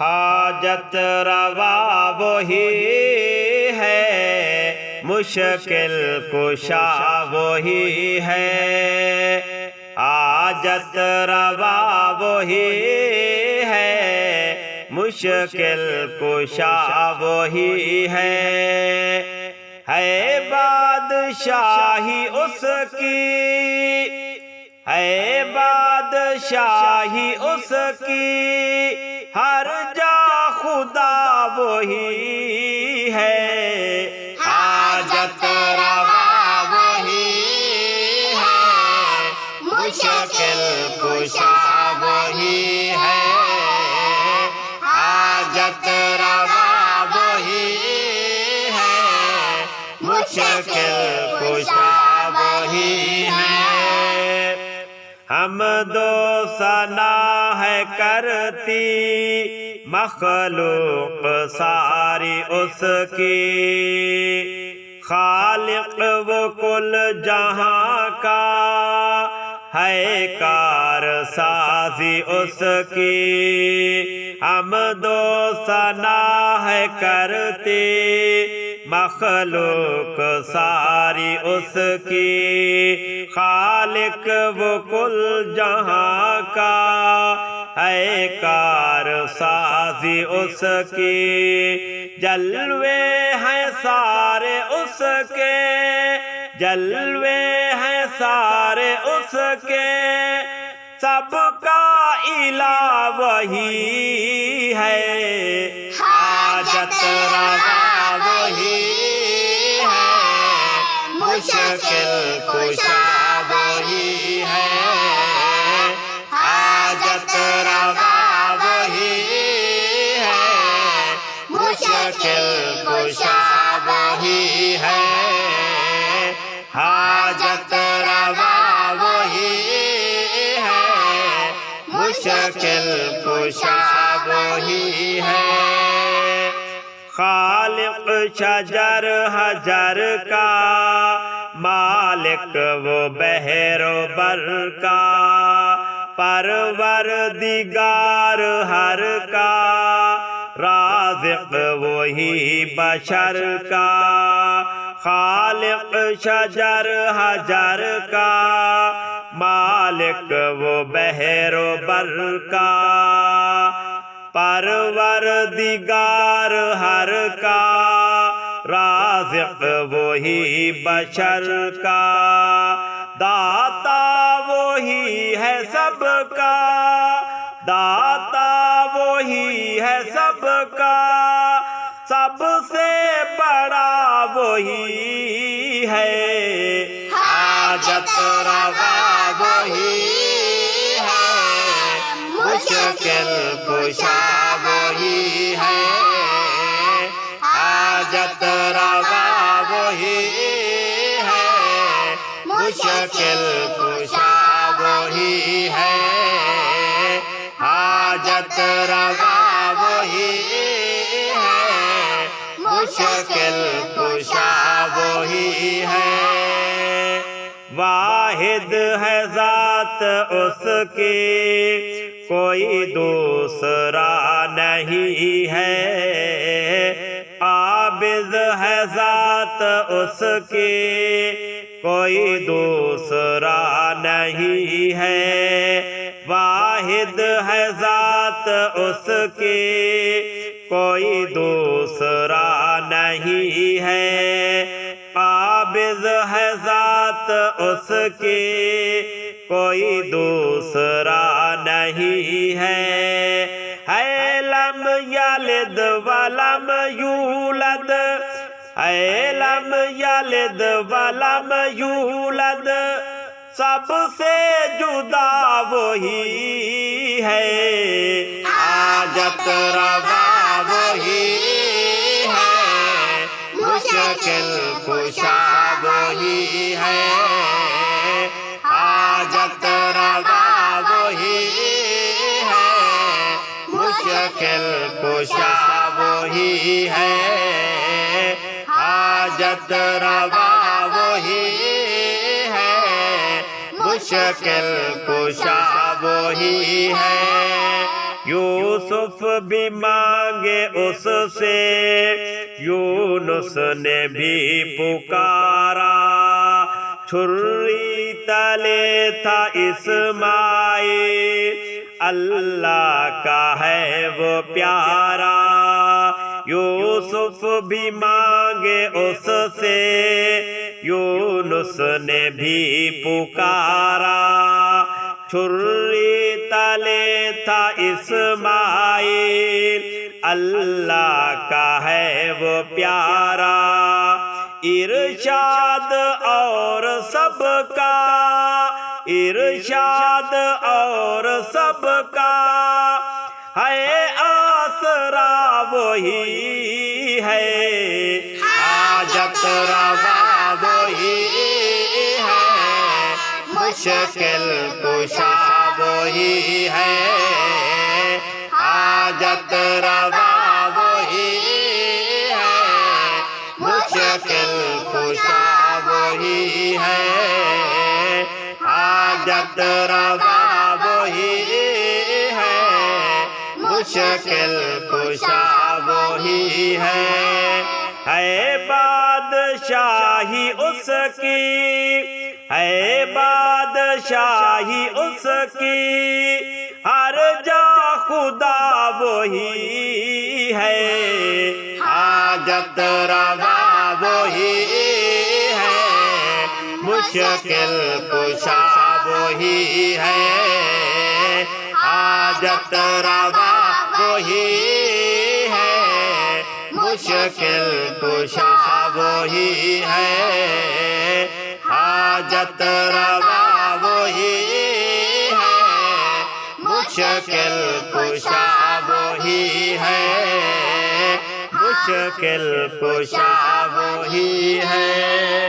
حاجت روا وہی ہے، مشکل کشا وہی ہے، حاجت روا وہی ہے، مشکل کشا وہی ہے بادشاہی اس کی، ہے بادشاہی اس کی، ہر جا خدا وہی ہے، حاجت روا وہی ہے، مشکل کشا وہی ہے، حاجت روا وہی ہے، مشکل کشا وہی ہے، حمد و ثنا ہے کرتی مخلوق ساری اس کی، خالق وہ کل جہاں کا ہے کار سازی اس کی، حمد و ثنا ہے کرتی مخلوق ساری اس کی، خالق وہ کل جہاں کا ہے کار سازی اس کی، جلوے ہیں سارے اس کے، جلوے ہیں سارے اس کے، سب کا الہ وہی ہے، حاجت روا وہی ہے، مشکل کشا وہی ہے، حاجت روا وہی ہے، مشکل کشا وہی ہے، حاجت روا وہی ہے، مشکل کشا وہی ہے، خالق شجر حجر کا، مالک وہ بحر و بر کا، پروردگار ہر کا، رازق وہی بشر کا، خالق شجر حجر کا، مالک وہ بحر و بر کا، پروردگار ہر کا، رازق وہی بشر کا، داتا وہی ہے سب کا، داتا وہی ہے سب کا، سب سے بڑا وہی ہے، حاجت روا وہی ہے، مشکل کشا وہی ہے، حاجت روا وہی ہے، مشکل کشا وہی ہے، حاجت روا وہی ہے، مشکل کشا وہی ہے، واحد ہے ذات اس کی، کوئی دوسرا نہیں ہے، قابض ہے ذات اس کی، کوئی دوسرا نہیں ہے، واحد ہے ذات اس کی، کوئی دوسرا نہیں ہے، قابض ہے ذات اس کی، کوئی دوسرا نہیں ہے لم یلد ولم یولد، لم یلد ولم یولد، سب سے جدا وہی ہے، حاجت روا وہی ہے، مشکل کشا وہی ہے، حاجت روا وہی ہے، مشکل کشا وہی ہے، حاجت روا وہی ہے، مشکل کشا وہی ہے، یوسف بھی مانگے اس سے، یونس نے بھی پکارا، چھری تلے تھا اسماعیل، اللہ کا ہے وہ پیارا۔ یوسف بھی مانگے اس سے، یونس نے بھی پکارا، چھری تلے تھا اسماعیل، اللہ کا ہے وہ پیارا۔ ارشاد اور سب کا، ارشاد اور سب کا ہے آسرا وہی ہے، حاجت روا وہی ہے، مشکل کشا وہی ہے، حاجت روا وہی ہے، مشکل کشا وہی ہے، حاجت روا وہی ہے، مشکل کشا وہی ہے بادشاہی اس کی، ہے بادشاہی اس کی، ہر جا خدا وہی ہے، حاجت روا وہی ہے، مشکل کشا وہی ہے، حاجت روا وہی ہے، مشکل کشا وہی ہے، حاجت روا وہی ہے، مشکل کشا وہی ہے، مشکل کشا وہی ہے۔